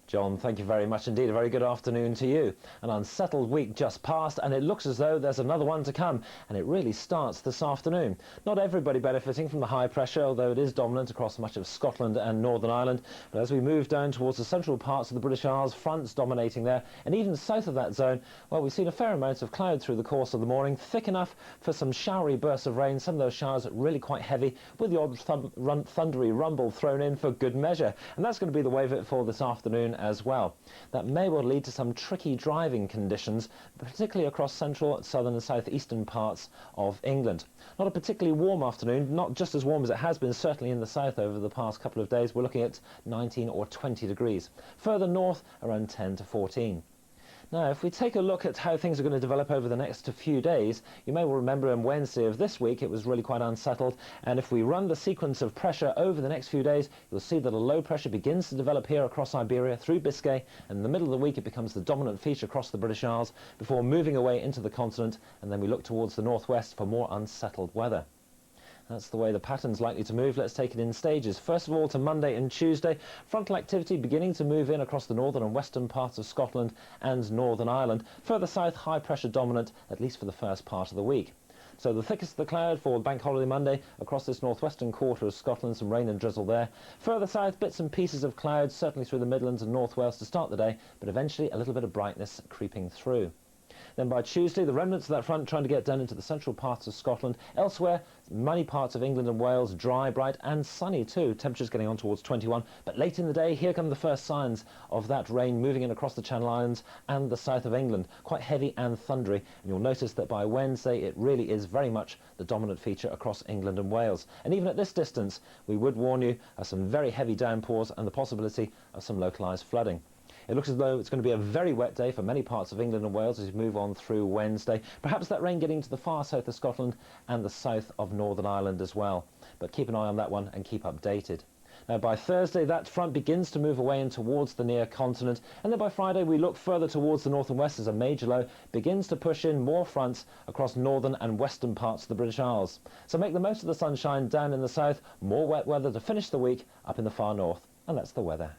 John, thank you very much indeed. A very good afternoon to you. An unsettled week just passed, and it looks as though there's another one to come, and it really starts this afternoon. Not everybody benefiting from the high pressure, although it is dominant across much of Scotland and Northern Ireland. But as we move down towards the central parts of the British Isles, fronts dominating there, and even south of that zone, well, we've seen a fair amount of cloud through the course of the morning, thick enough for some showery bursts of rain. Some of those showers really quite heavy, with the odd thundery rumble thrown in for good measure. And that's going to be the way of it for this afternoon as well. That may well lead to some tricky driving conditions, particularly across central, southern and southeastern parts of England. Not a particularly warm afternoon, not just as warm as it has been certainly in the south over the past couple of days. We're looking at 19 or 20 degrees. Further north, around 10 to 14. Now, if we take a look at how things are going to develop over the next few days, you may well remember on Wednesday of this week it was really quite unsettled, and if we run the sequence of pressure over the next few days, you'll see that a low pressure begins to develop here across Iberia through Biscay, and in the middle of the week it becomes the dominant feature across the British Isles before moving away into the continent, and then we look towards the northwest for more unsettled weather. That's the way the pattern's likely to move. Let's take it in stages. First of all, to Monday and Tuesday, frontal activity beginning to move in across the northern and western parts of Scotland and Northern Ireland. Further south, high pressure dominant, at least for the first part of the week. So the thickest of the cloud for Bank Holiday Monday across this northwestern quarter of Scotland, some rain and drizzle there. Further south, bits and pieces of clouds, certainly through the Midlands and North Wales to start the day, but eventually a little bit of brightness creeping through. Then by Tuesday, the remnants of that front trying to get down into the central parts of Scotland. Elsewhere, many parts of England and Wales, dry, bright and sunny too. Temperatures getting on towards 21. But late in the day, here come the first signs of that rain moving in across the Channel Islands and the south of England. Quite heavy and thundery. And you'll notice that by Wednesday, it really is very much the dominant feature across England and Wales. And even at this distance, we would warn you of some very heavy downpours and the possibility of some localised flooding. It looks as though it's going to be a very wet day for many parts of England and Wales as we move on through Wednesday. Perhaps that rain getting to the far south of Scotland and the south of Northern Ireland as well. But keep an eye on that one and keep updated. Now by Thursday, that front begins to move away and towards the near continent, and then by Friday we look further towards the north and west as a major low begins to push in more fronts across northern and western parts of the British Isles. So make the most of the sunshine down in the south, more wet weather to finish the week up in the far north, and that's the weather.